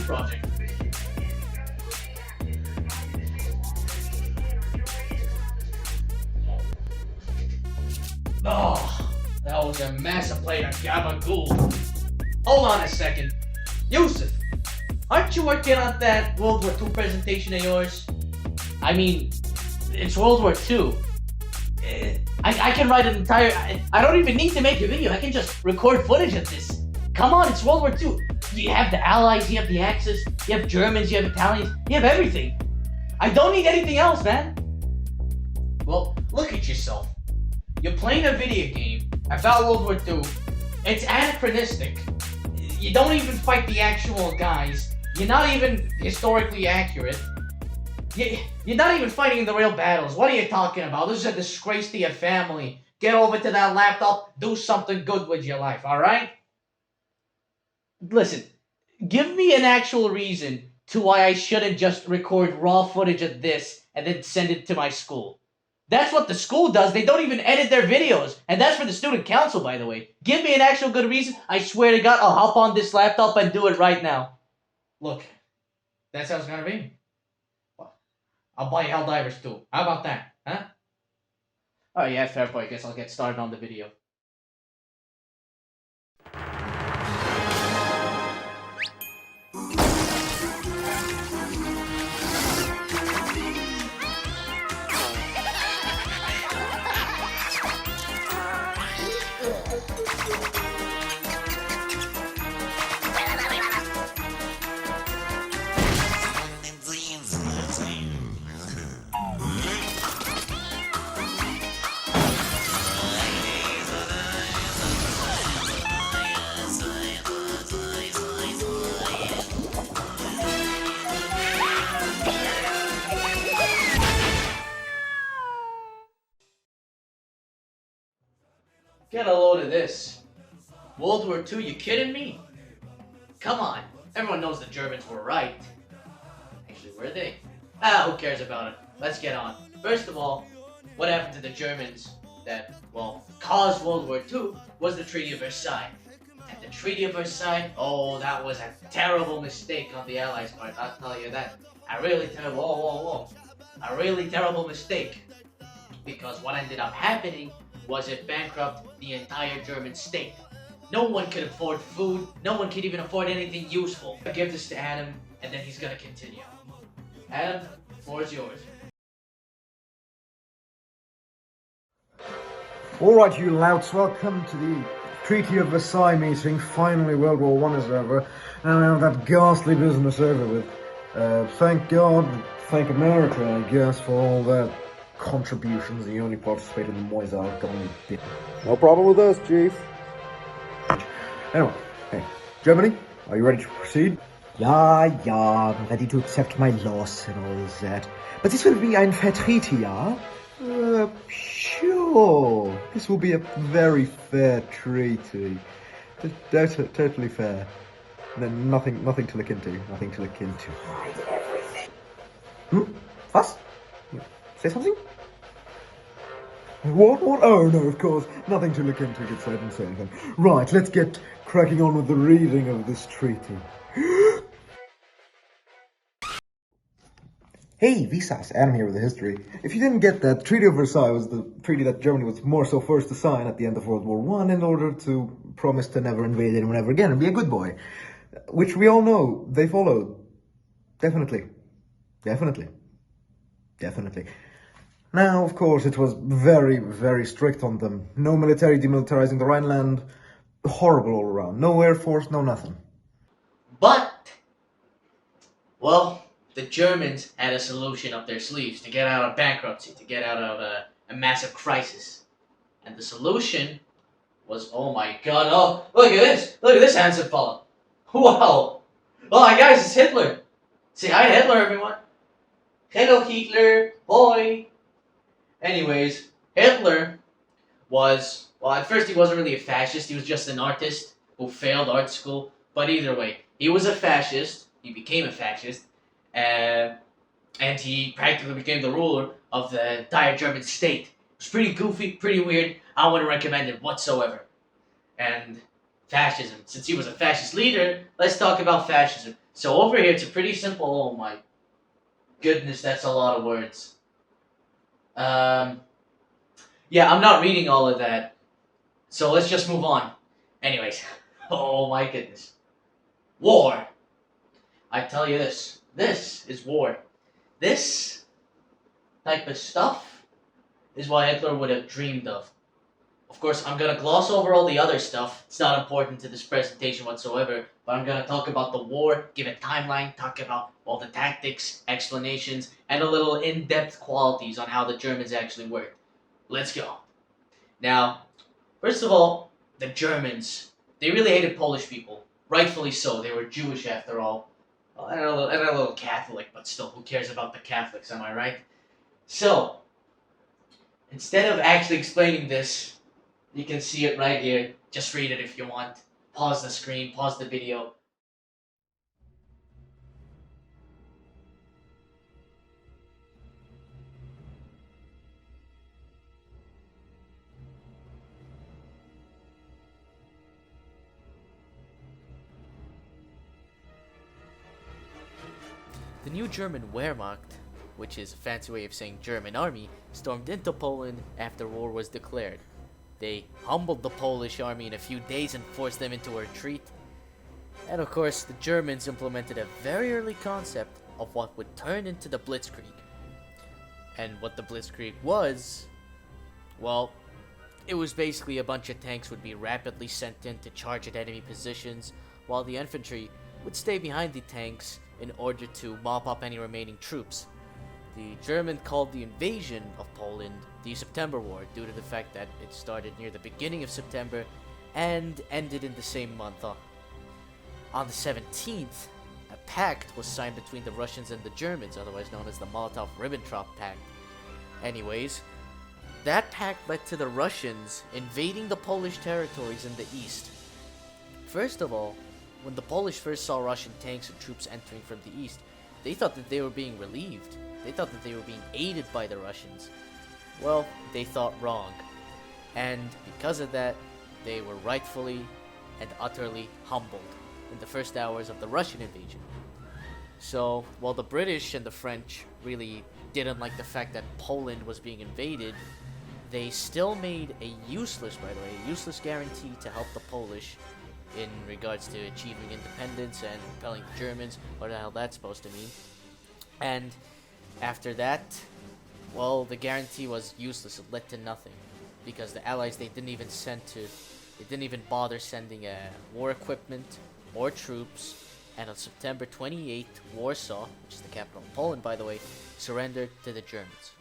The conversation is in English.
project. Oh, that was a massive plate of gabagool. Hold on a second. Yusuf, aren't you working on that World War II presentation of yours? I mean, it's World War II. I can write an entire... I don't even need to make a video. I can just record footage of this. Come on, it's World War II. You have the Allies, you have the Axis, you have Germans, you have Italians, you have everything. I don't need anything else, man. Well, look at yourself. You're playing a video game about World War II. It's anachronistic. You don't even fight the actual guys. You're not even historically accurate. You're not even fighting in the real battles. What are you talking about? This is a disgrace to your family. Get over to that laptop. Do something good with your life, alright? Listen, give me an actual reason to why I shouldn't just record raw footage of this and then send it to my school. That's what the school does. They don't even edit their videos. And that's for the student council, by the way. Give me an actual good reason. I swear to God, I'll hop on this laptop and do it right now. Look, that's how it's gonna be. I'll buy Helldivers too. How about that, huh? Oh yeah, fair point. I guess I'll get started on the video. Get a load of this. World War II, you kidding me? Come on, everyone knows the Germans were right. Actually, were they? Who cares about it? Let's get on. First of all, what happened to the Germans that, well, caused World War II was the Treaty of Versailles. And the Treaty of Versailles, oh, that was a terrible mistake on the Allies' part, I'll tell you that. A really terrible, a really terrible mistake. Because what ended up happening was it bankrupted the entire German state. No one could afford food, no one could even afford anything useful. I give this to Adam, and then he's gonna continue. Adam, the floor is yours. Alright, you louts, welcome to the Treaty of Versailles meeting. Finally, World War I is over, and now that ghastly business over with. Thank God, thank America, I guess, for all their contributions. You only participated in the Moisar Gong. No problem with us, Chief. Anyway, hey, Germany, are you ready to proceed? Ja, I'm ready to accept my loss and all that. But this will be ein Vertreter, ja? Sure. This will be a very fair treaty. Totally fair. Then nothing to look into. Nothing to look into. Hide everything. Was? Say something? What? Oh, no, of course. Nothing to look into, good sir, I didn't say anything. Right, let's get cracking on with the reading of this treaty. Hey, Visas, Adam here with the history. If you didn't get that, Treaty of Versailles was the treaty that Germany was more so forced to sign at the end of World War I in order to promise to never invade anyone ever again and be a good boy. Which we all know they followed. Definitely. Now, of course, it was very, very strict on them. No military demilitarizing the Rhineland. Horrible all around. No air force, no nothing. But, well, the Germans had a solution up their sleeves to get out of bankruptcy, to get out of a massive crisis. And the solution was, oh my god, oh, look at this handsome fella. Wow. Oh, hi guys, it's Hitler. Say hi to Hitler, everyone. Hello, Hitler, boy. Anyways, Hitler was, well, at first he wasn't really a fascist, he was just an artist who failed art school. But either way, he was a fascist, he became a fascist, and he practically became the ruler of the entire German state. It was pretty goofy, pretty weird. I wouldn't recommend it whatsoever. And fascism. Since he was a fascist leader, let's talk about fascism. So over here, it's a pretty simple. Oh my goodness, that's a lot of words. Um, yeah, I'm not reading all of that. So let's just move on. Anyways, oh my goodness, war. I tell you this. This is war. This type of stuff is what Hitler would have dreamed of. Of course, I'm gonna gloss over all the other stuff. It's not important to this presentation whatsoever, but I'm gonna talk about the war, give a timeline, talk about all the tactics, explanations, and a little in-depth qualities on how the Germans actually worked. Let's go. Now, first of all, the Germans, they really hated Polish people. Rightfully so. They were Jewish after all. Well, and a little Catholic, but still, who cares about the Catholics, am I right? So, instead of actually explaining this, you can see it right here. Just read it if you want. Pause the screen, pause the video. The new German Wehrmacht, which is a fancy way of saying German army, stormed into Poland after war was declared. They humbled the Polish army in a few days and forced them into a retreat. And of course, the Germans implemented a very early concept of what would turn into the Blitzkrieg. And what the Blitzkrieg was, well, it was basically a bunch of tanks would be rapidly sent in to charge at enemy positions, while the infantry would stay behind the tanks in order to mop up any remaining troops. The Germans called the invasion of Poland the September War due to the fact that it started near the beginning of September and ended in the same month. On the 17th, a pact was signed between the Russians and the Germans, otherwise known as the Molotov-Ribbentrop Pact. Anyways, that pact led to the Russians invading the Polish territories in the east. First of all, when the Polish first saw Russian tanks and troops entering from the east, they thought that they were being relieved. They thought that they were being aided by the Russians. Well, they thought wrong. And because of that, they were rightfully and utterly humbled in the first hours of the Russian invasion. So, while the British and the French really didn't like the fact that Poland was being invaded, they still made a useless guarantee to help the Polish in regards to achieving independence and repelling the Germans, what the hell that's supposed to mean. And after that, well, the guarantee was useless. It led to nothing, because the Allies, they didn't even bother sending war equipment or troops. And on September 28th, Warsaw, which is the capital of Poland, by the way, surrendered to the Germans.